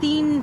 3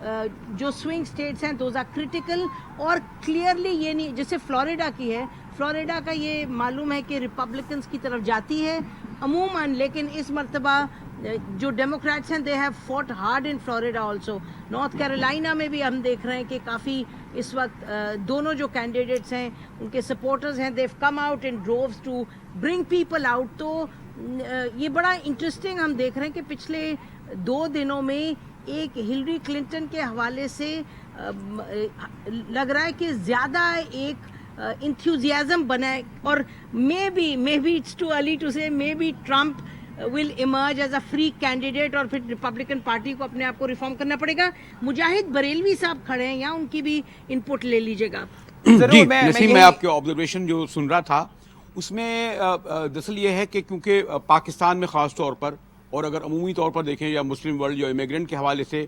جو swing status ہیں those are critical, اور کلیئرلی یہ نہیں, جیسے فلوریڈا کی ہے, فلوریڈا کا یہ معلوم ہے کہ ریپبلکنس کی طرف جاتی ہے عموماً, لیکن اس مرتبہ جو ڈیموکریٹس ہیں they have fought hard in Florida also. North Carolina میں بھی ہم دیکھ رہے ہیں کہ کافی اس وقت دونوں جو کینڈیڈیٹس ہیں ان کے سپورٹرز ہیں, they've come out in droves to bring people out. تو یہ بڑا انٹرسٹنگ ہم دیکھ رہے ہیں کہ پچھلے 2 دنوں میں ایک ہلری کلنٹن کے حوالے سے لگ رہا ہے کہ زیادہ ایک انتھوزیازم بنا ہے, اور may be it's too early to say, may be Trump will emerge as a free candidate, اور پھر ریپبلکن پارٹی کو اپنے آپ کو ریفارم کرنا پڑے گا. مجاہد بریلوی صاحب کھڑے ہیں یہاں, ان کی بھی ان پٹ لے لیجیے گا. جی نسیم, میں آپ کے آبزرویشن جو سن رہا تھا اس میں دراصل یہ ہے کہ کیونکہ پاکستان میں خاص طور پر, اور اگر عمومی طور پر دیکھیں یا مسلم ورلڈ یا امیگرینٹ کے حوالے سے,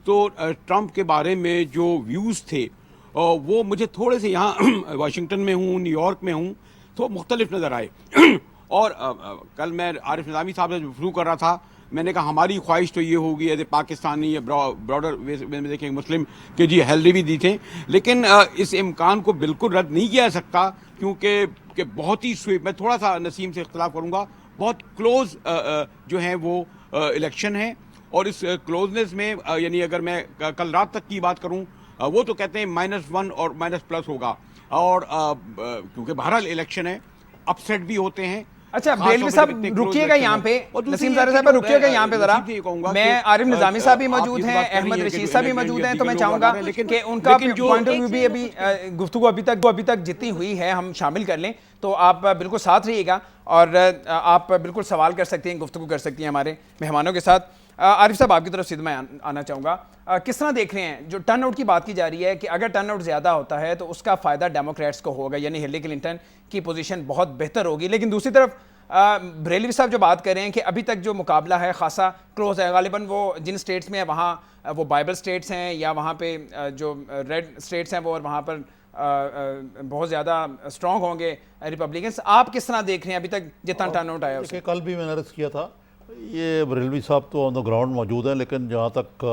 تو ٹرمپ کے بارے میں جو ویوز تھے وہ مجھے تھوڑے سے, یہاں واشنگٹن میں ہوں, نیو یارک میں ہوں, تو مختلف نظر آئے. اور کل میں عارف نظامی صاحب سے گفتگو کر رہا تھا, میں نے کہا ہماری خواہش تو یہ ہوگی ایز اے پاکستانی یا براڈر وے میں دیکھیں مسلم کہ جی ہیلری بھی دی تھے, لیکن اس امکان کو بالکل رد نہیں کیا جا سکتا کیونکہ کہ بہت ہی سویپ, میں تھوڑا سا نسیم سے اختلاف کروں گا, بہت کلوز جو ہیں وہ الیکشن ہے. اور اس کلوزنس میں یعنی اگر میں کل رات تک کی بات کروں, وہ تو کہتے ہیں -1 اور -+ ہوگا, اور کیونکہ بہرحال الیکشن ہے, اپ سیٹ بھی ہوتے ہیں. اچھا بریلوی صاحب رکیے گا یہاں پہ, نسیم زارع صاحب رکیے گا یہاں پہ ذرا, میں عارف نظامی صاحب بھی موجود ہیں, احمد رشید صاحب بھی موجود ہیں, تو میں چاہوں گا کہ ان کا پوائنٹ آف ویو بھی ابھی گفتگو ابھی تک جتنی ہوئی ہے ہم شامل کر لیں. تو آپ بالکل ساتھ رہیے گا اور آپ بالکل سوال کر سکتے ہیں, گفتگو کر سکتی ہیں ہمارے مہمانوں کے ساتھ. عارف صاحب آپ کی طرف سے میں آنا چاہوں گا, کس طرح دیکھ رہے ہیں جو ٹرن آؤٹ کی بات کی جا رہی ہے کہ اگر ٹرن آؤٹ زیادہ ہوتا ہے تو اس کا فائدہ ڈیموکریٹس کو ہوگا, یعنی ہلری کلنٹن کی پوزیشن بہت بہتر ہوگی, لیکن دوسری طرف بریلوی صاحب جو بات کر رہے ہیں کہ ابھی تک جو مقابلہ ہے خاصا کلوز ہے, غالباً وہ جن سٹیٹس میں وہاں وہ بائبل سٹیٹس ہیں یا وہاں پہ جو ریڈ سٹیٹس ہیں وہ, اور وہاں پر بہت زیادہ اسٹرانگ ہوں گے ریپبلکنس. آپ کس طرح دیکھ رہے ہیں ابھی تک جتنا ٹرن آؤٹ آیا ہے؟ کل بھی میں نے عرض کیا تھا, یہ بریلوی صاحب تو آن دا گراؤنڈ موجود ہیں, لیکن جہاں تک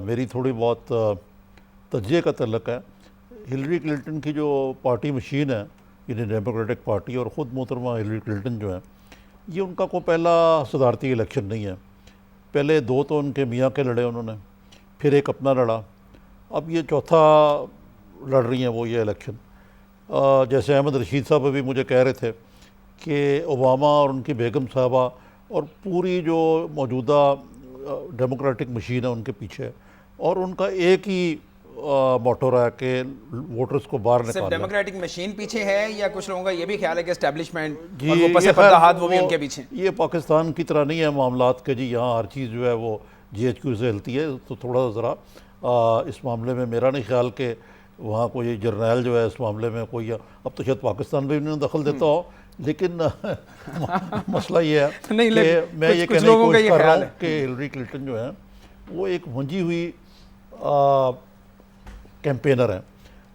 میری تھوڑی بہت تجزیے کا تعلق ہے, ہلری کلنٹن کی جو پارٹی مشین ہے یعنی ڈیموکریٹک پارٹی, اور خود محترمہ ہلری کلنٹن جو ہیں, یہ ان کا کوئی پہلا صدارتی الیکشن نہیں ہے. پہلے 2 تو ان کے میاں کے لڑے انہوں نے, پھر ایک اپنا لڑا, اب یہ چوتھا لڑ رہی ہیں وہ یہ الیکشن. جیسے احمد رشید صاحب ابھی مجھے کہہ رہے تھے کہ اوباما اور ان کی بیگم صاحبہ اور پوری جو موجودہ ڈیموکریٹک مشین ہے ان کے پیچھے, اور ان کا ایک ہی موٹو رہا ہے کہ ووٹرز کو باہر نکالنا. صرف ڈیموکریٹک مشین پیچھے ہے یا کچھ لوگوں کا یہ بھی خیال ہے کہ اسٹیبلشمنٹ اور وہ پس پردہ ہاتھ وہ بھی ان کے پیچھے؟ یہ پاکستان کی طرح نہیں ہے معاملات کہ جی یہاں ہر چیز جو ہے وہ GHQ سے ہلتی ہے, تو تھوڑا سا ذرا اس معاملے میں میرا نہیں خیال کہ وہاں کوئی جرنیل جو ہے اس معاملے میں کوئی, اب تو شاید پاکستان بھی انہوں نے دخل دیتا ہو, لیکن مسئلہ یہ ہے کہ میں یہ کہنے کی کوشش کر رہا ہوں کہ ہلری کلنٹن جو ہے وہ ایک منجھی ہوئی کیمپینر ہیں.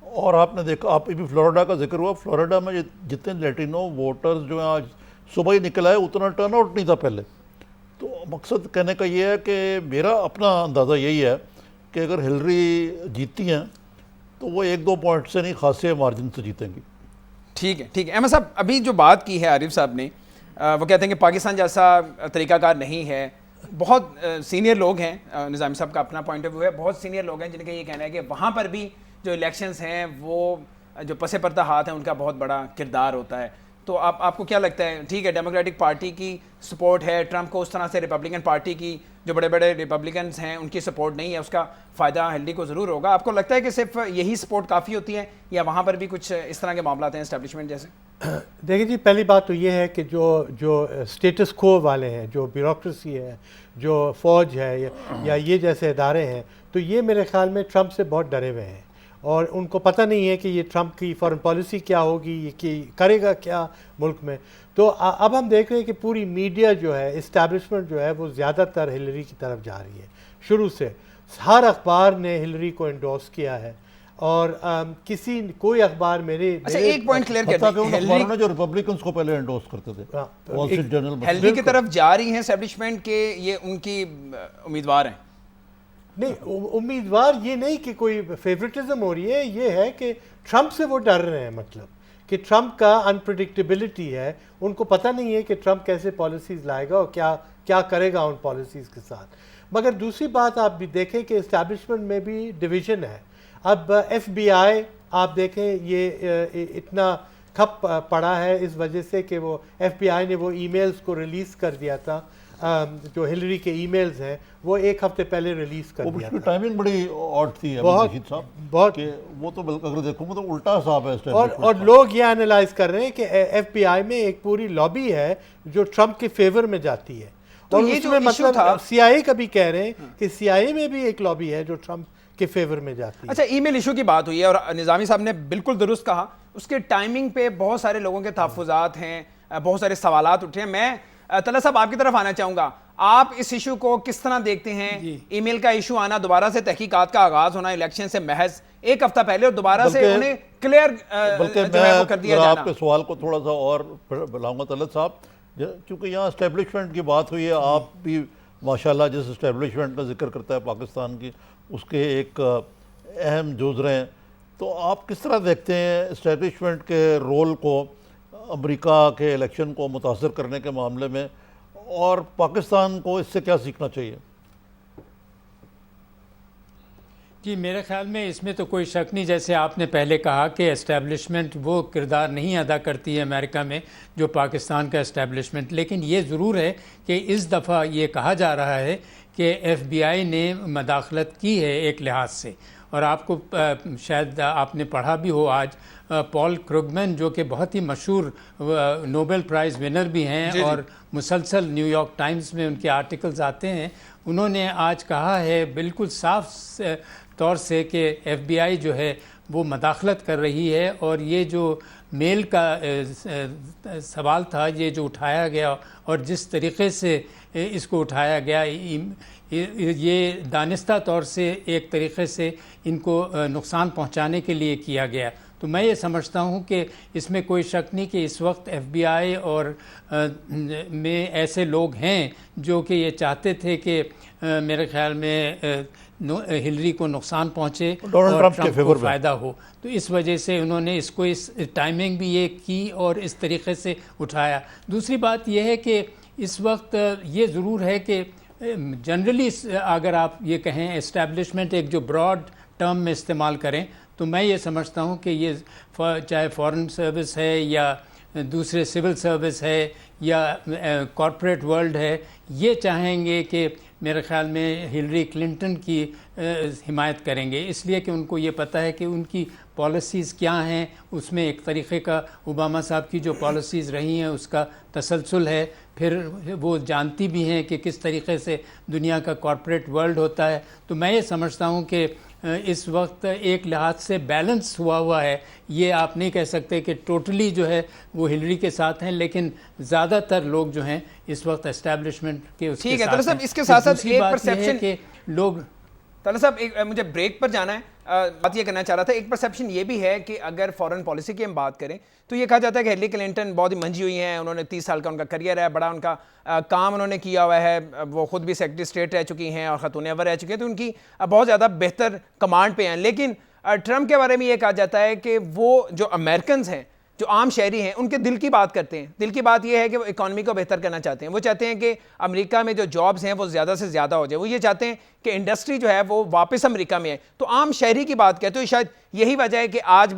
اور آپ نے دیکھا, آپ ابھی فلوریڈا کا ذکر ہوا, فلوریڈا میں جتنے لیٹینو ووٹرز جو ہیں آج صبح ہی نکل آئے, اتنا ٹرن آؤٹ نہیں تھا پہلے. تو مقصد کہنے کا یہ ہے کہ میرا اپنا اندازہ یہی ہے کہ اگر ہلری جیتتی ہیں تو وہ 1-2 پوائنٹ سے نہیں, خاصے مارجن سے جیتیں گی. ٹھیک ہے. احمد صاحب ابھی جو بات کی ہے عارف صاحب نے, وہ کہتے ہیں کہ پاکستان جیسا طریقہ کار نہیں ہے. بہت سینئر لوگ ہیں, نظامی صاحب کا اپنا پوائنٹ آف ویو ہے, بہت سینئر لوگ ہیں جن کا یہ کہنا ہے کہ وہاں پر بھی جو الیکشنز ہیں وہ جو پس پردہ ہاتھ ہیں ان کا بہت بڑا کردار ہوتا ہے. تو آپ کو کیا لگتا ہے؟ ٹھیک ہے ڈیموکریٹک پارٹی کی سپورٹ ہے ٹرمپ کو, اس طرح سے ریپبلکن پارٹی کی جو بڑے بڑے ریپبلکنز ہیں ان کی سپورٹ نہیں ہے, اس کا فائدہ ہلری کو ضرور ہوگا. آپ کو لگتا ہے کہ صرف یہی سپورٹ کافی ہوتی ہے یا وہاں پر بھی کچھ اس طرح کے معاملات ہیں اسٹیبلشمنٹ جیسے؟ دیکھیں جی, پہلی بات تو یہ ہے کہ جو اسٹیٹس کو والے ہیں, جو بیوروکریسی ہے, جو فوج ہے یا یہ جیسے ادارے ہیں, تو یہ میرے خیال میں ٹرمپ سے بہت ڈرے ہوئے ہیں, اور ان کو پتہ نہیں ہے کہ یہ ٹرمپ کی فارن پالیسی کیا ہوگی, یہ کہ کرے گا کیا ملک میں. تو اب ہم دیکھ رہے ہیں کہ پوری میڈیا جو ہے, اسٹیبلشمنٹ جو ہے, وہ زیادہ تر ہلری کی طرف جا رہی ہے. شروع سے ہر اخبار نے ہلری کو انڈورس کیا ہے, اور کوئی اخبار میرے ایک پوائنٹ کلیئر کر دیں, اخباروں نے جو ریپبلکنز کو پہلے انڈورس کرتے تھے, وال اسٹریٹ جرنل ہلری کی طرف جا رہی ہیں اسٹیبلشمنٹ کے, یہ ان کی امیدوار ہیں. نہیں امیدوار یہ نہیں کہ کوئی فیوریٹزم ہو رہی ہے، یہ ہے کہ ٹرمپ سے وہ ڈر رہے ہیں، مطلب کہ ٹرمپ کا انپریڈکٹیبلٹی ہے، ان کو پتہ نہیں ہے کہ ٹرمپ کیسے پالیسیز لائے گا اور کیا کرے گا ان پالیسیز کے ساتھ. مگر دوسری بات آپ بھی دیکھیں کہ اسٹیبلشمنٹ میں بھی ڈویژن ہے. اب ایف بی آئی آپ دیکھیں یہ اتنا کھپ پڑا ہے اس وجہ سے کہ وہ ایف بی آئی نے وہ ای میلز کو ریلیز کر دیا تھا، جو ہلری کے ای میلز ہیں وہ ایک ہفتے پہلے ریلیز کر دیا اس کی تھا. ٹائمنگ بڑی آڈ تھی بہت بہت کہ وہ تو بالکل اگر دیکھوں تو الٹا حساب ہے. اور لوگ یہ انالائز کر رہے ہیں کہ ایف بی آئی میں ایک پوری لابی ہے جو ٹرمپ کے فیور میں جاتی ہے. اور یہ اس جو میں ایشو مطلب تھا سی آئی اے کا بھی کہہ رہے ہیں کہ سی آئی اے میں بھی ایک لابی ہے جو ٹرمپ کے فیور میں جاتی ہے. اچھا ای میل ایشو کی بات ہوئی ہے اور نظامی صاحب نے بالکل درست کہا، اس کے ٹائمنگ پہ بہت سارے لوگوں کے تحفظات ہیں، بہت سارے سوالات اٹھے ہیں. میں طلعت صاحب آپ کی طرف آنا چاہوں گا، آپ اس ایشو کو کس طرح دیکھتے ہیں؟ ای میل کا ایشو آنا، دوبارہ سے تحقیقات کا آغاز ہونا الیکشن سے محض ایک ہفتہ پہلے اور دوبارہ سے انہیں کلیئر جو ہے وہ کر دیا میں جانا. آپ کے سوال کو تھوڑا سا اور بلاؤں گا طلعت صاحب، چونکہ یہاں اسٹیبلشمنٹ کی بات ہوئی ہے، آپ بھی ماشاءاللہ جس اسٹیبلشمنٹ کا ذکر کرتا ہے پاکستان کی، اس کے ایک اہم جز رہے ہیں، تو آپ کس طرح دیکھتے ہیں اسٹیبلشمنٹ کے رول کو امریکہ کے الیکشن کو متاثر کرنے کے معاملے میں، اور پاکستان کو اس سے کیا سیکھنا چاہیے؟ جی میرے خیال میں اس میں تو کوئی شک نہیں، جیسے آپ نے پہلے کہا کہ اسٹیبلشمنٹ وہ کردار نہیں ادا کرتی ہے امریکہ میں جو پاکستان کا اسٹیبلشمنٹ، لیکن یہ ضرور ہے کہ اس دفعہ یہ کہا جا رہا ہے کہ ایف بی آئی نے مداخلت کی ہے ایک لحاظ سے. اور آپ کو شاید آپ نے پڑھا بھی ہو آج پال کروگمن جو کہ بہت ہی مشہور نوبل پرائز ونر بھی ہیں اور مسلسل نیو یارک ٹائمز میں ان کے آرٹیکلز آتے ہیں، انہوں نے آج کہا ہے بالکل صاف طور سے کہ ایف بی آئی جو ہے وہ مداخلت کر رہی ہے. اور یہ جو میل کا سوال تھا یہ جو اٹھایا گیا اور جس طریقے سے اس کو اٹھایا گیا، یہ دانستہ طور سے ایک طریقے سے ان کو نقصان پہنچانے کے لیے کیا گیا. تو میں یہ سمجھتا ہوں کہ اس میں کوئی شک نہیں کہ اس وقت ایف بی آئی اور میں ایسے لوگ ہیں جو کہ یہ چاہتے تھے کہ میرے خیال میں ہلری کو نقصان پہنچے اور ٹرمپ کو فائدہ ہو. تو اس وجہ سے انہوں نے اس کو اس ٹائمنگ بھی یہ کی اور اس طریقے سے اٹھایا. دوسری بات یہ ہے کہ اس وقت یہ ضرور ہے کہ جنرلی اگر آپ یہ کہیں اسٹیبلشمنٹ ایک جو براڈ ٹرم میں استعمال کریں تو میں یہ سمجھتا ہوں کہ یہ چاہے فارن سروس ہے یا دوسرے سول سروس ہے یا کارپوریٹ ورلڈ ہے، یہ چاہیں گے کہ میرے خیال میں ہلری کلنٹن کی حمایت کریں گے، اس لیے کہ ان کو یہ پتہ ہے کہ ان کی پالیسیز کیا ہیں. اس میں ایک طریقے کا اوباما صاحب کی جو پالیسیز رہی ہیں اس کا تسلسل ہے. پھر وہ جانتی بھی ہیں کہ کس طریقے سے دنیا کا کارپوریٹ ورلڈ ہوتا ہے. تو میں یہ سمجھتا ہوں کہ اس وقت ایک لحاظ سے بیلنس ہوا ہے. یہ آپ نہیں کہہ سکتے کہ ٹوٹلی جو ہے وہ ہلری کے ساتھ ہیں، لیکن زیادہ تر لوگ جو ہیں اس وقت اسٹیبلشمنٹ کے اس کے ساتھ ہیں. اس کے ساتھ ساتھ ایک پرسیپشن کہ لوگ طلعت صاحب مجھے بریک پر جانا ہے، بات یہ کرنا چاہ رہا تھا. ایک پرسیپشن یہ بھی ہے کہ اگر فارن پالیسی کی ہم بات کریں تو یہ کہا جاتا ہے کہ ہلری کلنٹن بہت ہی منجھی ہوئی ہیں، انہوں نے 30 سال کا ان کا کریئر ہے، بڑا ان کا کام انہوں نے کیا ہوا ہے، وہ خود بھی سیکرٹری اسٹیٹ رہ چکی ہیں اور خاتون اول رہ چکی ہیں، تو ان کی بہت زیادہ بہتر کمانڈ پہ ہیں. لیکن ٹرمپ کے بارے میں یہ کہا جاتا ہے کہ وہ جو امریکنز ہیں، جو عام شہری ہیں، ان کے دل کی بات کرتے ہیں. دل کی بات یہ ہے کہ وہ اکانومی کو بہتر کرنا چاہتے ہیں. وہ چاہتے ہیں کہ امریکہ میں جو جابز ہیں وہ زیادہ سے زیادہ ہو جائے. وہ یہ چاہتے ہیں کہ انڈسٹری جو ہے وہ واپس امریکہ میں ہے. تو عام شہری کی بات کرتے ہیں. شاید یہی وجہ ہے کہ آج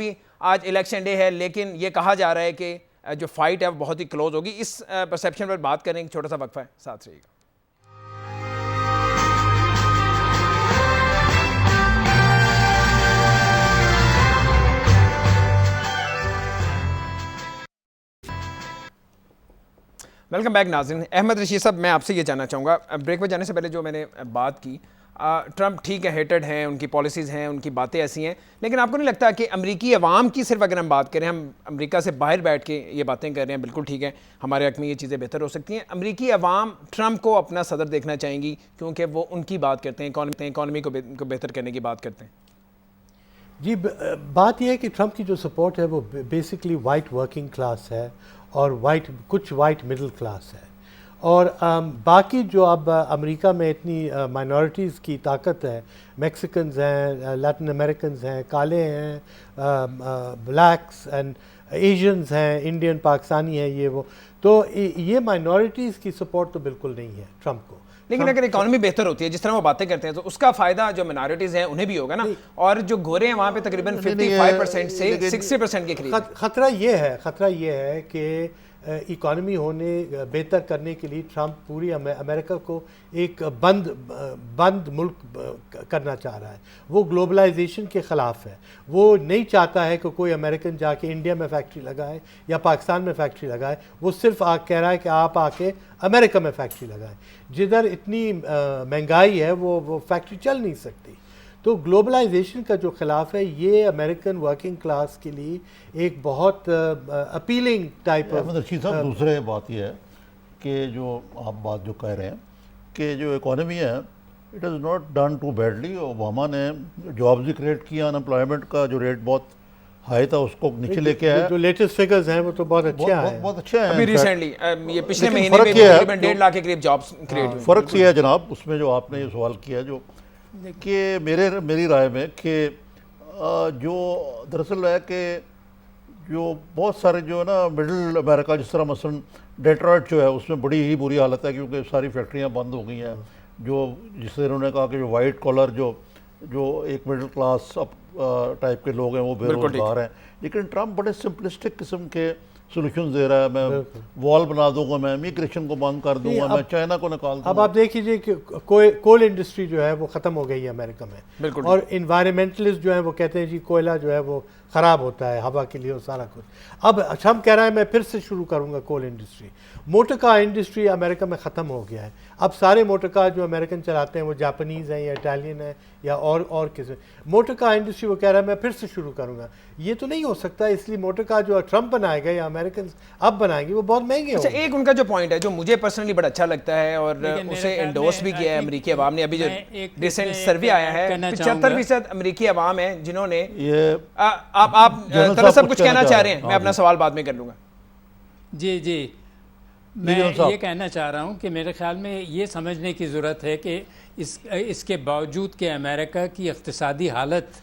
الیکشن ڈے ہے، لیکن یہ کہا جا رہا ہے کہ جو فائٹ ہے وہ بہت ہی کلوز ہوگی. اس پرسیپشن پر بات کریں، چھوٹا سا وقفہ ہے، ساتھ رہیے گا. ویلکم بیک ناظرین. احمد رشید صاحب، میں آپ سے یہ جاننا چاہوں گا، بریک پہ جانے سے پہلے جو میں نے بات کی، ٹرمپ ٹھیک ہے ہیٹڈ ہیں، ان کی پالیسیز ہیں، ان کی باتیں ایسی ہیں، لیکن آپ کو نہیں لگتا کہ امریکی عوام کی صرف اگر ہم بات کریں، ہم امریکہ سے باہر بیٹھ کے یہ باتیں کر رہے ہیں، بالکل ٹھیک ہے، ہمارے حق میں یہ چیزیں بہتر ہو سکتی ہیں، امریکی عوام ٹرمپ کو اپنا صدر دیکھنا چاہیں گی کیونکہ وہ ان کی بات کرتے ہیں، اکانومی کو بہتر کرنے کی بات کرتے ہیں؟ جی بات یہ ہے کہ ٹرمپ کی جو سپورٹ ہے وہ بیسکلی وائٹ ورکنگ کلاس ہے اور کچھ وائٹ مڈل کلاس ہے. اور باقی جو اب امریکہ میں اتنی مائنورٹیز کی طاقت ہے، میکسیکنز ہیں، لیٹن امریکنز ہیں، کالے ہیں، بلیکس اینڈ ایشینز ہیں، انڈین پاکستانی ہیں، یہ وہ، تو یہ مائنورٹیز کی سپورٹ تو بالکل نہیں ہے ٹرمپ کو. لیکن اگر اکانومی بہتر ہوتی ہے جس طرح وہ باتیں کرتے ہیں تو اس کا فائدہ جو منارٹیز ہیں انہیں بھی ہوگا نا، اور جو گورے ہیں وہاں پہ تقریباً 55% سے 60% کے قریب. خطرہ یہ ہے کہ اکانومی بہتر کرنے کے لیے ٹرمپ پوری امریکہ کو ایک بند ملک کرنا چاہ رہا ہے. وہ گلوبلائزیشن کے خلاف ہے. وہ نہیں چاہتا ہے کہ کوئی امریکن جا کے انڈیا میں فیکٹری لگائے یا پاکستان میں فیکٹری لگائے. وہ صرف کہہ رہا ہے کہ آپ آ کے امریکہ میں فیکٹری لگائیں. جدھر اتنی مہنگائی ہے وہ فیکٹری چل نہیں سکتی. تو گلوبلائزیشن کا جو خلاف ہے یہ امریکن ورکنگ کلاس کے لیے ایک بہت اپیلنگ ٹائپ. احمد رشید صاحب، دوسرے بات یہ ہے کہ جو آپ بات جو کہہ رہے ہیں کہ جو اکانومی ہے it is not done too badly. Obama نے جابز بھی کریٹ کیا، ان امپلائمنٹ کا جو ریٹ بہت ہائی تھا اس کو نیچے لے کے آیا. جو لیٹسٹ فگرز ہیں وہ تو بہت اچھے ہیں. بہت اچھے ہیں. ابھی ریسنٹلی یہ پچھلے لیکن مہینے فرق میں یہ ہے تقریباً 1.5 لاکھ کے قریب جابس کریٹ ہوئے. فرق یہ ہے جناب اس میں جو آپ نے یہ سوال کیا جو کہ میری رائے میں کہ جو دراصل ہے کہ جو بہت سارے جو ہے نا مڈل امریکہ، جس طرح مثلا ڈیٹرائٹ جو ہے اس میں بڑی ہی بری حالت ہے کیونکہ ساری فیکٹریاں بند ہو گئی ہیں. جو جس سے انہوں نے کہا کہ جو وائٹ کالر جو ایک مڈل کلاس ٹائپ کے لوگ ہیں وہ بے روزگار ہیں. لیکن ٹرمپ بڑے سمپلسٹک قسم کے سولوشن دے رہا ہے. میں وال بنا دوں گا، میں امیگریشن کو بند کر دوں گا، میں چائنا کو نکال دوں گا. اب آپ دیکھ لیجیے کہ کول انڈسٹری جو ہے وہ ختم ہو گئی ہے امریکہ میں. اور انوائرمنٹلسٹ جو ہیں وہ کہتے ہیں جی کوئلہ جو ہے وہ خراب ہوتا ہے ہوا کے لیے اور سارا کچھ. اب ٹرمپ کہہ رہا ہے میں پھر سے شروع کروں گا کول انڈسٹری. موٹر کار انڈسٹری امریکہ میں ختم ہو گیا ہے. اب سارے موٹر کار جو امریکن چلاتے ہیں وہ جاپنیز ہیں یا اٹالین ہیں یا اور کسی. موٹر کار انڈسٹری وہ کہہ رہا ہے میں پھر سے شروع کروں گا. یہ تو نہیں ہو سکتا. اس لیے موٹر کار جو ٹرمپ بنائے گا یا امریکن اب بنائیں گے وہ بہت مہنگے ہوں گے. ایک ان کا جو پوائنٹ ہے جو مجھے پرسنلی بڑا اچھا لگتا ہے اور اسے انڈورس بھی کیا ہے امریکی عوام نے. ابھی جو ریسنٹ سروے آیا ہے 75% امریکی عوام ہیں جنہوں نے آپ سب کچھ کہنا چاہ رہے ہیں. میں اپنا سوال بعد میں کر لوں گا. جی میں یہ کہنا چاہ رہا ہوں کہ میرے خیال میں یہ سمجھنے کی ضرورت ہے کہ اس کے باوجود کہ امریکہ کی اقتصادی حالت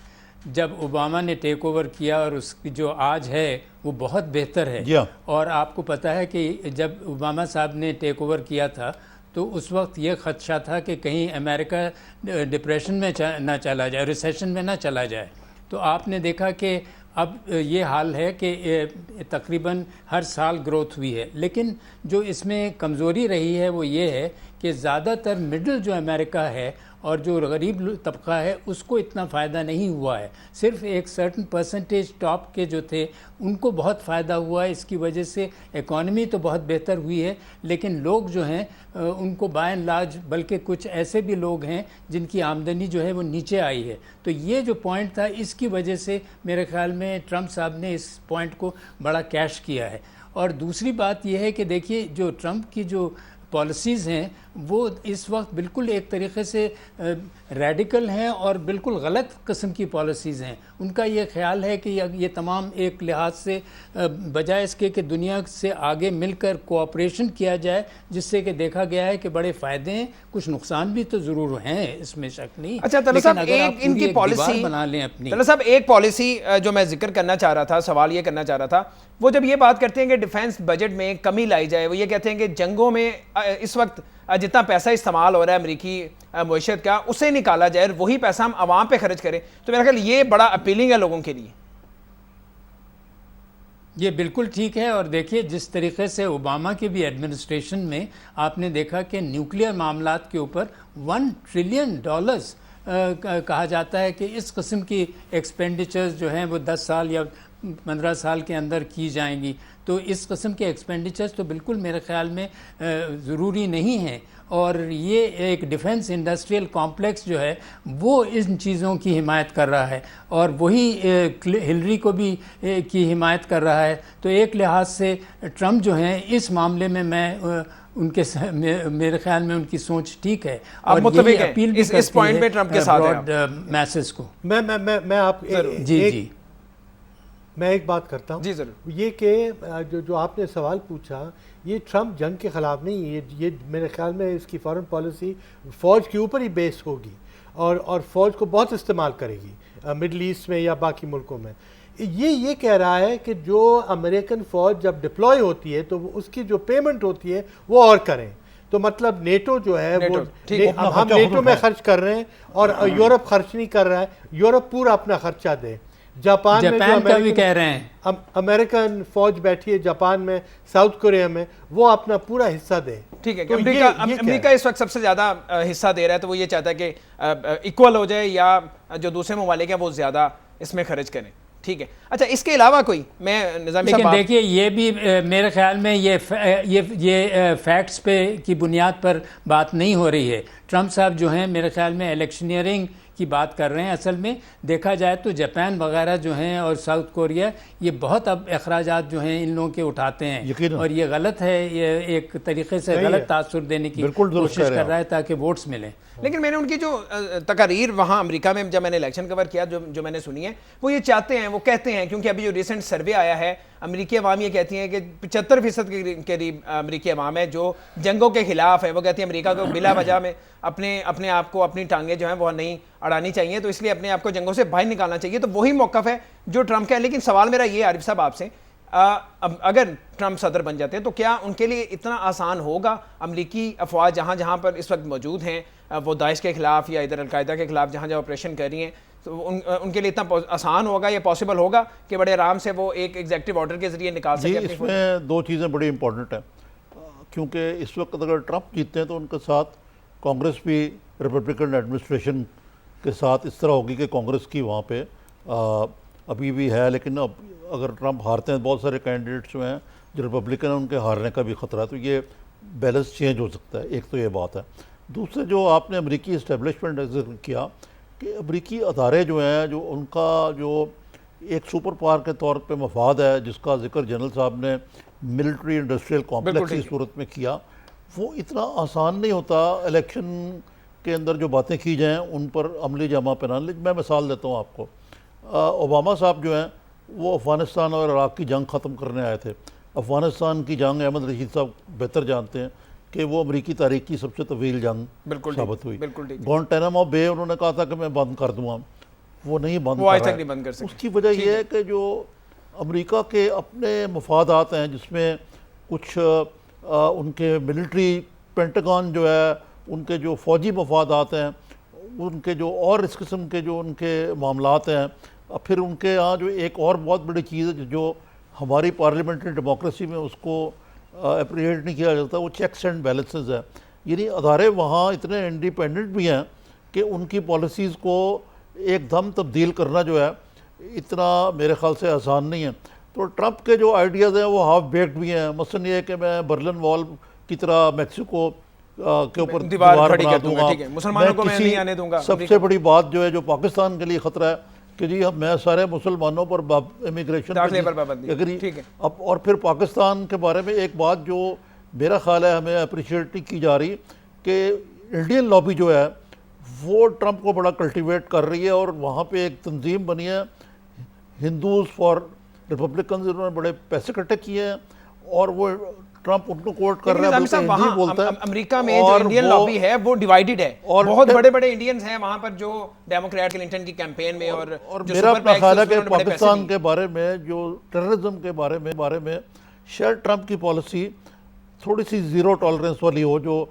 جب اوباما نے ٹیک اوور کیا اور اس کی جو آج ہے وہ بہت بہتر ہے. اور آپ کو پتہ ہے کہ جب اوباما صاحب نے ٹیک اوور کیا تھا تو اس وقت یہ خدشہ تھا کہ کہیں امریکہ ڈپریشن میں نہ چلا جائے، ریسیشن میں نہ چلا جائے. تو آپ نے دیکھا کہ اب یہ حال ہے کہ تقریباً ہر سال گروتھ ہوئی ہے. لیکن جو اس میں کمزوری رہی ہے وہ یہ ہے کہ زیادہ تر مڈل جو امریکہ ہے اور جو غریب طبقہ ہے اس کو اتنا فائدہ نہیں ہوا ہے. صرف ایک سرٹن پرسنٹیج ٹاپ کے جو تھے ان کو بہت فائدہ ہوا ہے. اس کی وجہ سے اکانومی تو بہت بہتر ہوئی ہے لیکن لوگ جو ہیں ان کو بائی اینڈ لارج، بلکہ کچھ ایسے بھی لوگ ہیں جن کی آمدنی جو ہے وہ نیچے آئی ہے. تو یہ جو پوائنٹ تھا اس کی وجہ سے میرے خیال میں ٹرمپ صاحب نے اس پوائنٹ کو بڑا کیش کیا ہے. اور دوسری بات یہ ہے کہ دیکھیے جو ٹرمپ کی جو پالیسیز ہیں وہ اس وقت بالکل ایک طریقے سے ریڈیکل ہیں اور بالکل غلط قسم کی پالیسیز ہیں. ان کا یہ خیال ہے کہ یہ تمام ایک لحاظ سے بجائے اس کے کہ دنیا سے آگے مل کر کوآپریشن کیا جائے، جس سے کہ دیکھا گیا ہے کہ بڑے فائدے ہیں، کچھ نقصان بھی تو ضرور ہیں، اس میں شک نہیں. اچھا طلعت صاحب، ایک ان کی پالیسی بنا لیں اپنی. طلعت صاحب ایک پالیسی جو میں ذکر کرنا چاہ رہا تھا، سوال یہ کرنا چاہ رہا تھا، وہ جب یہ بات کرتے ہیں کہ ڈیفنس بجٹ میں کمی لائی جائے، وہ یہ کہتے ہیں کہ جنگوں میں اس وقت جتنا پیسہ استعمال ہو رہا ہے امریکی معیشت کا اسے نکالا جائے اور وہی پیسہ ہم عوام پہ خرچ کریں، تو میرا خیال یہ بڑا اپیلنگ ہے لوگوں کے لیے. یہ بالکل ٹھیک ہے. اور دیکھیے جس طریقے سے اوباما کی بھی ایڈمنسٹریشن میں آپ نے دیکھا کہ نیوکلیئر معاملات کے اوپر $1 ٹریلین کہا جاتا ہے کہ اس قسم کی ایکسپینڈیچرز جو ہیں وہ 10 سال یا 15 سال کے اندر کی جائیں گی. تو اس قسم کے ایکسپینڈیچرز تو بالکل میرے خیال میں ضروری نہیں ہیں. اور یہ ایک ڈیفنس انڈسٹریل کمپلیکس جو ہے وہ ان چیزوں کی حمایت کر رہا ہے اور وہی ہلری کو بھی کی حمایت کر رہا ہے. تو ایک لحاظ سے ٹرمپ جو ہیں اس معاملے میں ان کے میرے خیال میں ان کی سوچ ٹھیک ہے اور یہ اپیل بھی اس پوائنٹ پہ ٹرمپ کے ساتھ ہیں میسز کو. میں آپ جی میں ایک بات کرتا ہوں جی ضرور. یہ کہ جو آپ نے سوال پوچھا یہ ٹرمپ جنگ کے خلاف نہیں، یہ میرے خیال میں اس کی فارن پالیسی فوج کے اوپر ہی بیس ہوگی اور فوج کو بہت استعمال کرے گی مڈل ایسٹ میں یا باقی ملکوں میں. یہ کہہ رہا ہے کہ جو امریکن فوج جب ڈپلوائے ہوتی ہے تو اس کی جو پیمنٹ ہوتی ہے وہ اور کریں. تو مطلب نیٹو جو ہے وہ ہم نیٹو میں خرچ کر رہے ہیں اور یورپ خرچ نہیں کر رہا ہے، یورپ پورا اپنا خرچہ دے. جاپان میں کا بھی کہہ رہے ہیں امریکن فوج بیٹھی ہے جاپان میں، ساؤتھ کوریا میں، وہ اپنا پورا حصہ دے. ٹھیک ہے. امریکہ اس وقت سب سے زیادہ حصہ دے رہا ہے تو وہ یہ چاہتا ہے کہ ایکول ہو جائے یا جو دوسرے ممالک ہیں وہ زیادہ اس میں خرچ کریں. ٹھیک ہے. اچھا اس کے علاوہ کوئی میں نظامی صاحب لیکن دیکھیے یہ بھی میرے خیال میں یہ فیکٹس پہ کی بنیاد پر بات نہیں ہو رہی ہے. ٹرمپ صاحب جو ہیں میرے خیال میں الیکشنیئرنگ کی بات کر رہے ہیں. اصل میں دیکھا جائے تو جاپان وغیرہ جو ہیں اور ساؤتھ کوریا یہ بہت اب اخراجات جو ہیں ان لوگوں کے اٹھاتے ہیں اور یہ غلط ہے. یہ ایک طریقے سے غلط تاثر دینے کی کوشش کر رہا ہے تاکہ ووٹس ملیں. لیکن میں نے ان کی جو تقاریر وہاں امریکہ میں جب میں نے الیکشن کور کیا جو میں نے سنی ہے وہ یہ چاہتے ہیں، وہ کہتے ہیں، کیونکہ ابھی جو ریسنٹ سروے آیا ہے امریکی عوام یہ کہتی ہیں کہ 75% کے قریب امریکی عوام ہے جو جنگوں کے خلاف ہے. وہ کہتی ہیں امریکہ کو بلا وجہ میں اپنے آپ کو اپنی ٹانگیں جو ہیں وہ نہیں اڑانی چاہیے، تو اس لیے اپنے آپ کو جنگوں سے باہر نکالنا چاہیے. تو وہی موقف ہے جو ٹرمپ کا ہے. لیکن سوال میرا یہ عارف صاحب آپ سے، اگر ٹرمپ صدر بن جاتے ہیں تو کیا ان کے لیے اتنا آسان ہوگا امریکی افواج جہاں پر اس وقت موجود ہیں وہ داعش کے خلاف یا ادھر القاعدہ کے خلاف جہاں آپریشن کر رہی ہیں، تو ان کے لیے اتنا آسان ہوگا یا پاسبل ہوگا کہ بڑے آرام سے وہ ایک ایگزیکٹو آرڈر کے ذریعے نکال سکیں؟ اس میں دو چیزیں بڑی امپورٹنٹ ہیں، کیونکہ اس وقت اگر ٹرمپ جیتے ہیں تو ان کے ساتھ کانگریس بھی ریپبلکن ایڈمنسٹریشن کے ساتھ اس طرح ہوگی کہ کانگریس کی وہاں پہ ابھی بھی ہے، لیکن اب اگر ٹرمپ ہارتے ہیں بہت سارے کینڈیڈیٹس جو ہیں جو ریپبلکن ہیں ان کے ہارنے کا بھی خطرہ ہے، تو یہ بیلنس چینج ہو سکتا ہے. ایک تو یہ بات ہے. دوسرے جو آپ نے امریکی اسٹیبلشمنٹ کا ذکر کیا کہ امریکی ادارے جو ہیں جو ان کا جو ایک سپر پاور کے طور پہ مفاد ہے جس کا ذکر جنرل صاحب نے ملٹری انڈسٹریل کمپلیکس کی صورت میں کیا، وہ اتنا آسان نہیں ہوتا الیکشن کے اندر جو باتیں کی جائیں ان پر عملی جامہ پہنانے. میں مثال دیتا ہوں آپ کو. اوباما صاحب جو ہیں وہ افغانستان اور عراق کی جنگ ختم کرنے آئے تھے. افغانستان کی جنگ احمد رشید صاحب بہتر جانتے ہیں کہ وہ امریکی تاریخ کی سب سے طویل جنگ ثابت ہوئی. گوانٹینامو بے انہوں نے کہا تھا کہ میں بند کر دوں گا، وہ نہیں بند کر رہا. اس کی وجہ یہ ہے کہ جو امریکہ کے اپنے مفادات ہیں جس میں کچھ ان کے ملٹری پینٹاگون جو ہے ان کے جو فوجی مفادات ہیں، ان کے جو اور اس قسم کے جو ان کے معاملات ہیں، پھر ان کے ہاں جو ایک اور بہت بڑی چیز ہے جو ہماری پارلیمنٹری ڈیموکریسی میں اس کو اپریشیٹ نہیں کیا جاتا، وہ چیکس اینڈ بیلنسز ہے. یعنی ادارے وہاں اتنے انڈیپینڈنٹ بھی ہیں کہ ان کی پالیسیز کو ایک دم تبدیل کرنا جو ہے اتنا میرے خیال سے آسان نہیں ہے. تو ٹرمپ کے جو آئیڈیاز ہیں وہ ہاف بیکڈ بھی ہیں. مثلاً یہ ہے کہ میں برلن وال کی طرح میکسیکو کے اوپر دیوار بنا دوں گا. سب سے بڑی بات جو ہے جو پاکستان کے لیے خطرہ ہے کہ جی میں سارے مسلمانوں پر امیگریشن اور پھر پاکستان کے بارے میں ایک بات جو میرا خیال ہے ہمیں اپریشیٹ نہیں کی جا رہی کہ انڈین لابی جو ہے وہ ٹرمپ کو بڑا کلٹیویٹ کر رہی ہے اور وہاں پہ ایک تنظیم بنی ہے ہندوز فار ریپبلکنز، انہوں نے بڑے پیسے اکٹھے کیے ہیں اور وہ ٹرمپ ان کو کوٹ کر رہا ہے. وہاں امریکہ میں جو انڈین لابی ہے وہ ڈیوائیڈڈ ہے، بہت بڑے بڑے انڈینز ہیں وہاں پر جو ڈیموکریٹ کلنٹن کی کیمپین میں اور میرا اپنا خیال ہے کہ پاکستان کے بارے میں جو ٹیررزم کے بارے میں شاید ٹرمپ کی پالیسی تھوڑی سی زیرو ٹالرنس والی ہو جو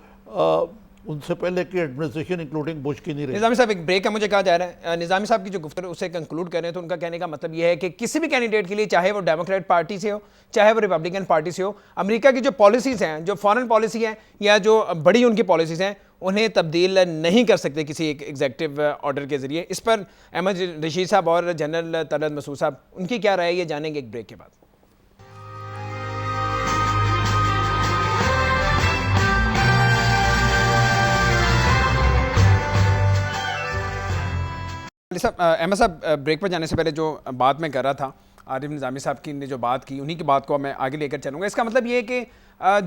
ان سے پہلے کی ایڈمنسٹریشن انکلوڈنگ بش کی نہیں رہی. نظامی صاحب ایک بریک ہے مجھے کہا جا رہا ہے. نظامی صاحب کی جو گفتگو اسے کنکلوڈ کریں تو ان کا کہنے کا مطلب یہ ہے کہ کسی بھی کینڈیڈیٹ کے لیے چاہے وہ ڈیموکریٹ پارٹی سے ہو چاہے وہ ریپبلکن پارٹی سے ہو، امریکہ کی جو پالیسیز ہیں، جو فارن پالیسی ہیں یا جو بڑی ان کی پالیسیز ہیں، انہیں تبدیل نہیں کر سکتے کسی ایک ایگزیکٹو آرڈر کے ذریعے. اس پر احمد رشید صاحب اور جنرل طلعت مسعود صاحب ان کی کیا رائے ہے یہ جانیں گے ایک بریک کے بعد. احمد صاحب بریک پر جانے سے پہلے جو بات میں کر رہا تھا عارف نظامی صاحب کی نے جو بات کی انہی کی بات کو میں آگے لے کر چلوں گا. اس کا مطلب یہ ہے کہ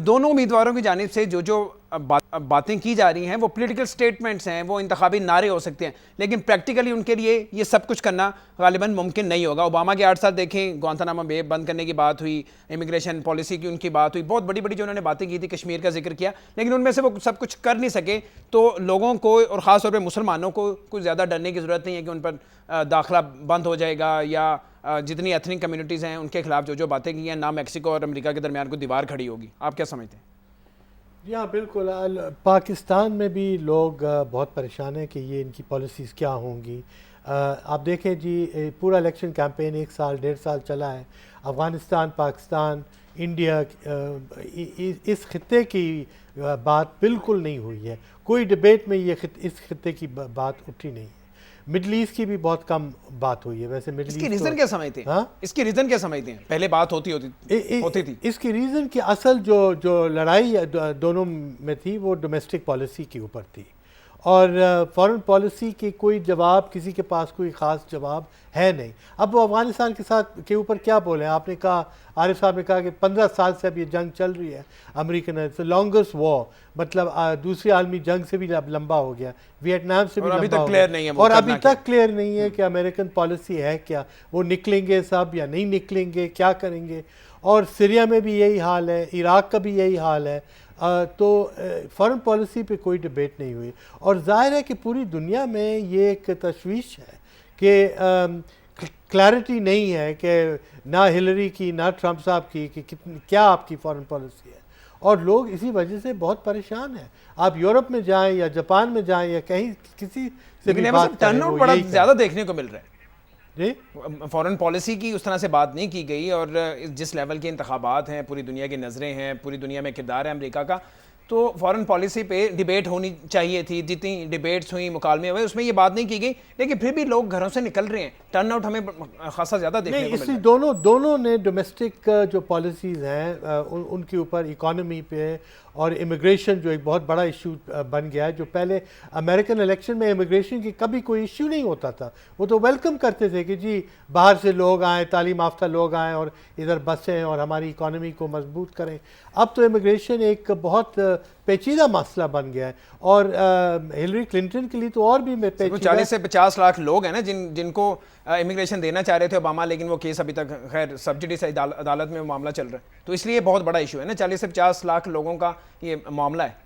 دونوں امیدواروں کی جانب سے جو باتیں کی جا رہی ہیں وہ پولیٹیکل سٹیٹمنٹس ہیں, وہ انتخابی نعرے ہو سکتے ہیں, لیکن پریکٹیکلی ان کے لیے یہ سب کچھ کرنا غالباً ممکن نہیں ہوگا. اوباما کے 8 سال دیکھیں, گوانتانامو بے بند کرنے کی بات ہوئی, امیگریشن پالیسی کی ان کی بات ہوئی, بہت بڑی بڑی جو انہوں نے باتیں کی تھی, کشمیر کا ذکر کیا, لیکن ان میں سے وہ سب کچھ کر نہیں سکے. تو لوگوں کو اور خاص طور پہ مسلمانوں کو کچھ زیادہ ڈرنے کی ضرورت نہیں ہے کہ ان پر داخلہ بند ہو جائے گا, یا جتنی ایتھنک کمیونٹیز ہیں ان کے خلاف جو باتیں کی ہیں, نہ میکسیکو اور امریکہ کے درمیان کوئی دیوار کھڑی ہوگی. آپ کیا سمجھتے ہیں؟ جی ہاں بالکل. پاکستان میں بھی لوگ بہت پریشان ہیں کہ یہ ان کی پالیسیز کیا ہوں گی. آپ دیکھیں جی, پورا الیکشن کیمپین 1 سال 1.5 سال چلا ہے. افغانستان, پاکستان, انڈیا, اس خطے کی بات بالکل نہیں ہوئی ہے. کوئی ڈبیٹ میں اس خطے کی بات اٹھی نہیں ہے. مڈل ایسٹ کی بھی بہت کم بات ہوئی ہے. ویسے مڈل ایسٹ اس کی ریزن کیا سمجھتے ہیں؟ اس کی ریزن کیا سمجھتے ہیں؟ پہلے بات ہوتی تھی. اس کی ریزن کی اصل جو لڑائی دونوں میں تھی وہ ڈومیسٹک پالیسی کے اوپر تھی, اور فارن پالیسی کے کوئی جواب, کسی کے پاس کوئی خاص جواب ہے نہیں. اب وہ افغانستان کے اوپر کیا بولیں؟ آپ نے کہا, عارف صاحب نے کہا کہ 15 سال سے اب یہ جنگ چل رہی ہے امریکن, لانگسٹ وار, مطلب دوسری عالمی جنگ سے بھی لمبا ہو گیا, ویتنام سے بھی لمبا ہو گیا, اور ابھی تک کلیئر نہیں ہے کہ امریکن پالیسی ہے کیا. وہ نکلیں گے سب یا نہیں نکلیں گے, کیا کریں گے؟ اور سیریا میں بھی یہی حال ہے, عراق کا بھی یہی حال ہے. تو فارن پالیسی پہ کوئی ڈبیٹ نہیں ہوئی, اور ظاہر ہے کہ پوری دنیا میں یہ ایک تشویش ہے کہ کلیئرٹی نہیں ہے کہ نہ ہلری کی نہ ٹرمپ صاحب کی کہ کیا آپ کی فارن پالیسی ہے, اور لوگ اسی وجہ سے بہت پریشان ہیں. آپ یورپ میں جائیں یا جاپان میں جائیں یا کہیں کسی سے بھی بات کریں, ٹرن آؤٹ بڑا زیادہ دیکھنے کو مل رہا ہے. جی فارن پالیسی کی اس طرح سے بات نہیں کی گئی, اور جس لیول کے انتخابات ہیں, پوری دنیا کی نظریں ہیں, پوری دنیا میں کردار ہے امریکہ کا, تو فارن پالیسی پہ ڈیبیٹ ہونی چاہیے تھی. جتنی ڈیبیٹس ہوئیں, مکالمے ہوئے, اس میں یہ بات نہیں کی گئی, لیکن پھر بھی لوگ گھروں سے نکل رہے ہیں. ٹرن آؤٹ ہمیں خاصا زیادہ دیکھنے کو مل رہا ہے. دونوں نے ڈومیسٹک جو پالیسیز ہیں ان کے اوپر, اکانومی پہ اور امیگریشن جو ایک بہت بڑا ایشو بن گیا ہے, جو پہلے امریکن الیکشن میں امیگریشن کی کبھی کوئی ایشو نہیں ہوتا تھا. وہ تو ویلکم کرتے تھے کہ جی باہر سے لوگ آئیں, تعلیم یافتہ لوگ آئیں اور ادھر بسیں اور ہماری اکانومی کو مضبوط کریں. اب تو امیگریشن ایک بہت پیچیدہ مسئلہ بن گیا ہے, اور ہلری کلنٹن کے لیے تو اور بھی پیچیدہ. 40 سے 50 لاکھ لوگ ہیں نا جن کو امیگریشن دینا چاہ رہے تھے اوباما, لیکن وہ کیس ابھی تک خیر سبجڈی سے عدالت میں معاملہ چل رہا ہے, تو اس لیے بہت بڑا ایشو ہے نا. 40 سے 50 لاکھ لوگوں کا یہ معاملہ ہے,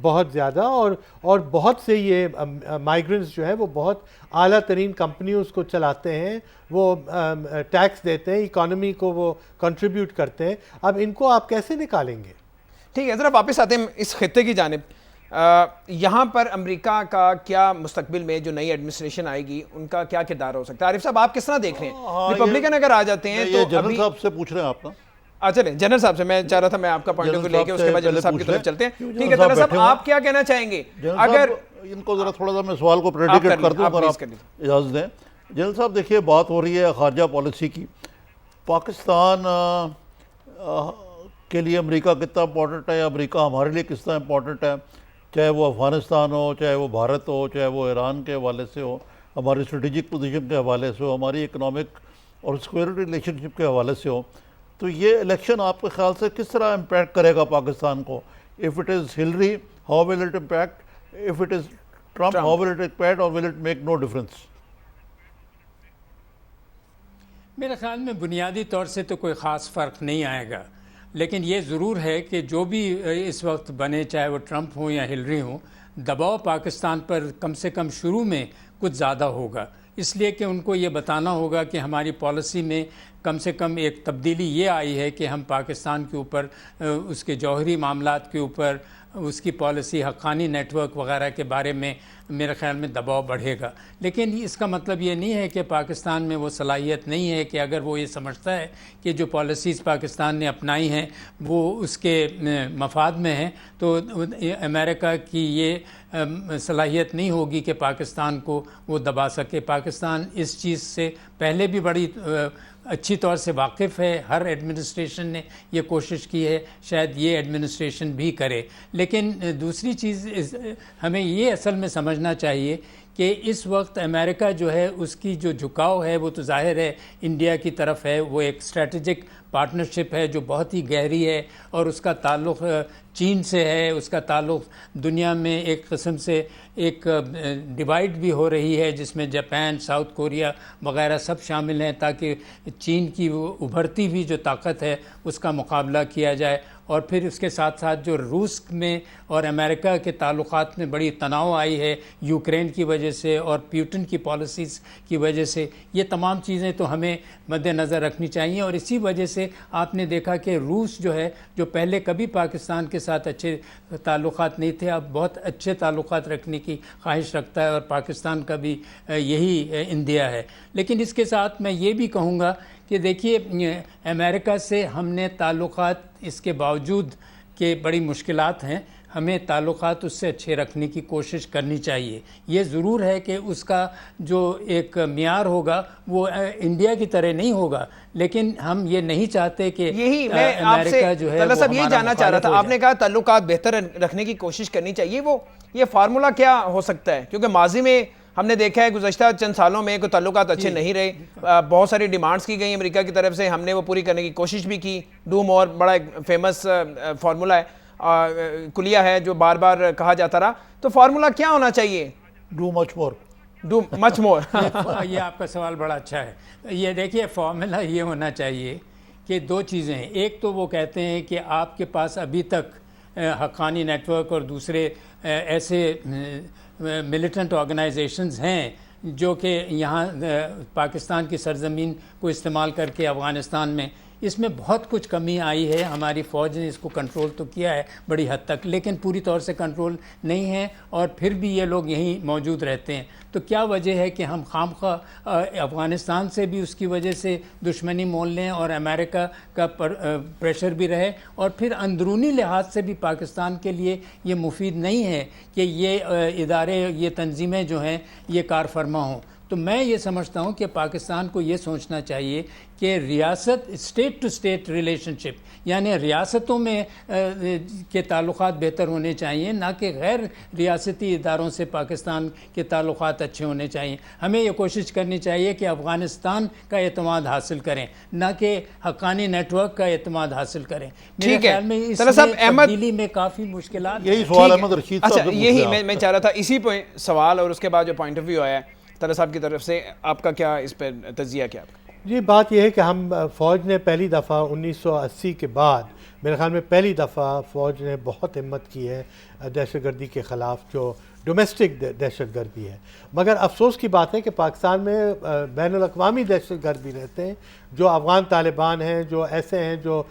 بہت زیادہ, اور بہت سے یہ مائیگرنٹس جو ہے وہ بہت اعلیٰ ترین کمپنیوں اس کو چلاتے ہیں, وہ ٹیکس دیتے ہیں, اکانومی کو وہ کنٹریبیوٹ کرتے ہیں. اب ان کو آپ کیسے نکالیں گے؟ ٹھیک ہے, ذرا واپس آتے ہیں اس خطے کی جانب. یہاں پر امریکہ کا کیا مستقبل میں جو نئی ایڈمنسٹریشن آئے گی ان کا کیا کردار ہو سکتا ہے؟ عارف صاحب آپ کس طرح دیکھ رہے ہیں؟ ریپبلکن اگر آ جاتے ہیں تو جنرل صاحب سے پوچھ رہے ہیں آپ نا. چلیں جنرل صاحب سے, میں چاہ رہا تھا میں آپ کا پوائنٹ آف ویو لے کے اس کے بعد جنرل صاحب کی طرف چلتے ہیں. ٹھیک ہے جنرل صاحب, آپ کیا کہنا چاہیں گے اگر ان کو ذرا تھوڑا سا میں سوال کو پریڈیکیٹ کر دوں اگر آپ اجازت دیں؟ جنرل صاحب دیکھیے, بات ہو رہی ہے خارجہ پالیسی کی. پاکستان کے لیے امریکہ کتنا امپورٹنٹ ہے, امریکہ ہمارے لیے کس طرح امپورٹنٹ ہے, چاہے وہ افغانستان ہو, چاہے وہ بھارت ہو, چاہے وہ ایران کے حوالے سے ہو, ہماری اسٹریٹجک پوزیشن کے حوالے سے ہو, ہماری اکنامک اور سیکورٹی ریلیشن شپ کے حوالے سے ہو. تو یہ الیکشن آپ کے خیال سے کس طرح امپیکٹ کرے گا پاکستان کو؟ If it is Hillary, how will it impact? If it is Trump, how will it impact, or will it make no difference? میرے خیال میں بنیادی طور سے تو کوئی خاص فرق نہیں آئے گا, لیکن یہ ضرور ہے کہ جو بھی اس وقت بنے, چاہے وہ ٹرمپ ہوں یا ہلری ہوں, دباؤ پاکستان پر کم سے کم شروع میں کچھ زیادہ ہوگا, اس لیے کہ ان کو یہ بتانا ہوگا کہ ہماری پالیسی میں کم سے کم ایک تبدیلی یہ آئی ہے کہ ہم پاکستان کے اوپر, اس کے جوہری معاملات کے اوپر, اس کی پالیسی, حقانی نیٹ ورک وغیرہ کے بارے میں میرے خیال میں دباؤ بڑھے گا. لیکن اس کا مطلب یہ نہیں ہے کہ پاکستان میں وہ صلاحیت نہیں ہے کہ اگر وہ یہ سمجھتا ہے کہ جو پالیسیز پاکستان نے اپنائی ہیں وہ اس کے مفاد میں ہیں, تو امریکہ کی یہ صلاحیت نہیں ہوگی کہ پاکستان کو وہ دبا سکے. پاکستان اس چیز سے پہلے بھی بڑی اچھی طور سے واقف ہے, ہر ایڈمنسٹریشن نے یہ کوشش کی ہے, شاید یہ ایڈمنسٹریشن بھی کرے. لیکن دوسری چیز ہمیں یہ اصل میں سمجھنا چاہیے کہ اس وقت امریکہ جو ہے اس کی جو جھکاؤ ہے وہ تو ظاہر ہے انڈیا کی طرف ہے، وہ ایک اسٹریٹجک پارٹنرشپ ہے جو بہت ہی گہری ہے، اور اس کا تعلق چین سے ہے، اس کا تعلق دنیا میں ایک قسم سے ایک ڈیوائڈ بھی ہو رہی ہے جس میں جاپان، ساؤتھ کوریا وغیرہ سب شامل ہیں، تاکہ چین کی وہ ابھرتی ہوئی جو طاقت ہے اس کا مقابلہ کیا جائے۔ اور پھر اس کے ساتھ ساتھ جو روس میں اور امریکہ کے تعلقات میں بڑی تناؤ آئی ہے یوکرین کی وجہ سے اور پیوٹن کی پالیسیز کی وجہ سے، یہ تمام چیزیں تو ہمیں مد نظر رکھنی چاہیے۔ اور اسی وجہ سے آپ نے دیکھا کہ روس جو ہے، جو پہلے کبھی پاکستان کے ساتھ اچھے تعلقات نہیں تھے، اب بہت اچھے تعلقات رکھنے کی خواہش رکھتا ہے، اور پاکستان کا بھی یہی اندیا ہے۔ لیکن اس کے ساتھ میں یہ بھی کہوں گا کہ دیکھیے امریکہ سے ہم نے تعلقات، اس کے باوجود کہ بڑی مشکلات ہیں، ہمیں تعلقات اس سے اچھے رکھنے کی کوشش کرنی چاہیے۔ یہ ضرور ہے کہ اس کا جو ایک معیار ہوگا وہ انڈیا کی طرح نہیں ہوگا، لیکن ہم یہ نہیں چاہتے کہ یہی میں آپ سے امریکہ جو ہے طلعت صاحب وہ یہی ہمارا جاننا چاہ رہا مخالف تھا، ہو آپ نے جائے۔ کہا تعلقات بہتر رکھنے کی کوشش کرنی چاہیے، وہ یہ فارمولا کیا ہو سکتا ہے؟ کیونکہ ماضی میں ہم نے دیکھا ہے گزشتہ چند سالوں میں کوئی تعلقات اچھے نہیں رہے، بہت ساری ڈیمانڈز کی گئی امریکہ کی طرف سے، ہم نے وہ پوری کرنے کی کوشش بھی کی۔ ڈو مور بڑا ایک فیمس فارمولا ہے، کلیہ ہے جو بار بار کہا جاتا رہا، تو فارمولا کیا ہونا چاہیے؟ Do much more. Do much more. یہ آپ کا سوال بڑا اچھا ہے۔ یہ دیکھیے فارمولا یہ ہونا چاہیے کہ دو چیزیں ہیں، ایک تو وہ کہتے ہیں کہ آپ کے پاس ابھی تک حقانی نیٹ ورک اور دوسرے ایسے ملیٹنٹ آرگنائزیشنز ہیں جو کہ یہاں پاکستان کی سرزمین کو استعمال کر کے افغانستان میں، اس میں بہت کچھ کمی آئی ہے، ہماری فوج نے اس کو کنٹرول تو کیا ہے بڑی حد تک، لیکن پوری طور سے کنٹرول نہیں ہے، اور پھر بھی یہ لوگ یہیں موجود رہتے ہیں۔ تو کیا وجہ ہے کہ ہم خامخواہ افغانستان سے بھی اس کی وجہ سے دشمنی مول لیں اور امریکہ کا پریشر بھی رہے، اور پھر اندرونی لحاظ سے بھی پاکستان کے لیے یہ مفید نہیں ہے کہ یہ ادارے، یہ تنظیمیں جو ہیں یہ کار فرما ہوں۔ تو میں یہ سمجھتا ہوں کہ پاکستان کو یہ سوچنا چاہیے کہ ریاست، اسٹیٹ ٹو اسٹیٹ ریلیشن شپ، یعنی ریاستوں میں کے تعلقات بہتر ہونے چاہیے، نہ کہ غیر ریاستی اداروں سے پاکستان کے تعلقات اچھے ہونے چاہیے۔ ہمیں یہ کوشش کرنی چاہیے کہ افغانستان کا اعتماد حاصل کریں، نہ کہ حقانی نیٹ ورک کا اعتماد حاصل کریں۔ میرے ٹھیک ہے، خیال میں اس طلعت صاحب میں احمد تبدیلی میں کافی مشکلات یہی ہیں۔ سوال احمد رشید صاحب اچھا سے پوچھ یہی رہا ہوں. میں چاہ رہا تھا، اسی سوال اور اس کے بعد جو پوائنٹ آف ویو آیا ہے طلعت صاحب کی طرف سے، آپ کا کیا اس پہ تجزیہ کیا؟ جی بات یہ ہے کہ ہم فوج نے پہلی دفعہ 1980 کے بعد میرے خیال میں پہلی دفعہ فوج نے بہت ہمت کی ہے دہشت گردی کے خلاف، جو ڈومیسٹک دہشت گردی ہے۔ مگر افسوس کی بات ہے کہ پاکستان میں بین الاقوامی دہشت گرد بھی رہتے ہیں، جو افغان طالبان ہیں، جو ایسے ہیں جو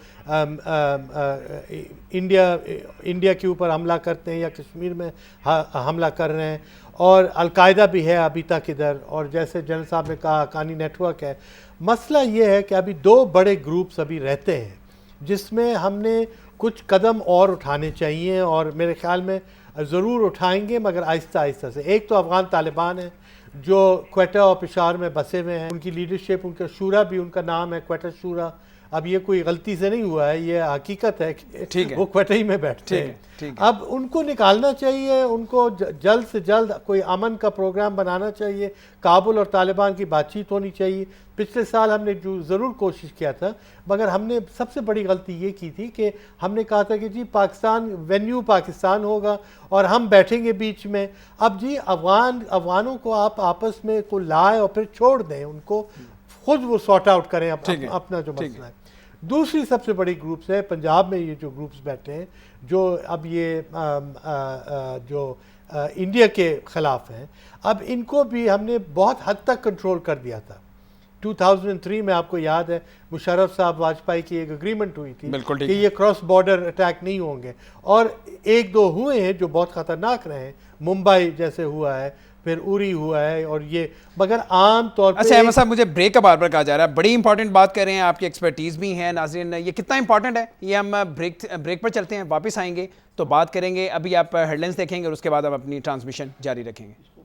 انڈیا کے اوپر حملہ کرتے ہیں یا کشمیر میں حملہ کر رہے ہیں، اور القاعدہ بھی ہے ابھی تک ادھر، اور جیسے جنرل صاحب نے کہا حقانی نیٹ ورک ہے۔ مسئلہ یہ ہے کہ ابھی دو بڑے گروپس ابھی رہتے ہیں جس میں ہم نے کچھ قدم اور اٹھانے چاہیے، اور میرے خیال میں ضرور اٹھائیں گے مگر آہستہ آہستہ سے۔ ایک تو افغان طالبان ہیں جو کوئٹہ اور پشاور میں بسے ہوئے ہیں، ان کی لیڈرشپ، ان کا شورا بھی ان کا نام ہے کوئٹہ شورا۔ اب یہ کوئی غلطی سے نہیں ہوا ہے، یہ حقیقت ہے کہ وہ کوئٹہ ہی میں بیٹھتے ہیں۔ اب ان کو نکالنا چاہیے، ان کو جلد سے جلد کوئی امن کا پروگرام بنانا چاہیے، کابل اور طالبان کی بات چیت ہونی چاہیے۔ پچھلے سال ہم نے جو ضرور کوشش کیا تھا، مگر ہم نے سب سے بڑی غلطی یہ کی تھی کہ ہم نے کہا تھا کہ جی پاکستان وینیو پاکستان ہوگا اور ہم بیٹھیں گے بیچ میں۔ اب جی افغانوں کو آپ آپس میں کو لائے اور پھر چھوڑ دیں، ان کو خود وہ سارٹ آؤٹ کریں اپنا جو مسئلہ ہے۔ دوسری سب سے بڑی گروپس ہے پنجاب میں، یہ جو گروپس بیٹھے ہیں جو اب یہ جو انڈیا کے خلاف ہیں، اب ان کو بھی ہم نے بہت حد تک کنٹرول کر دیا تھا۔ 2003 میں آپ کو یاد ہے مشرف صاحب واجپئی کی ایک اگریمنٹ ہوئی تھی کہ یہ کراس بارڈر اٹیک نہیں ہوں گے، اور ایک دو ہوئے ہیں جو بہت خطرناک رہے ہیں، ممبئی جیسے ہوا ہے، پھر اوری ہوا ہے، اور یہ مگر عام طور پر۔ اچھا احمد صاحب، مجھے بریک کا بار بار کہا جا رہا ہے، بڑی امپورٹنٹ بات کر رہے ہیں، آپ کی ایکسپرٹیز بھی ہیں ناظرین، یہ کتنا امپورٹنٹ ہے یہ ہم بریک پر چلتے ہیں، واپس آئیں گے تو بات کریں گے۔ ابھی آپ ہیڈ لائنز دیکھیں گے اور اس کے بعد ہم اپنی ٹرانسمیشن جاری رکھیں گے۔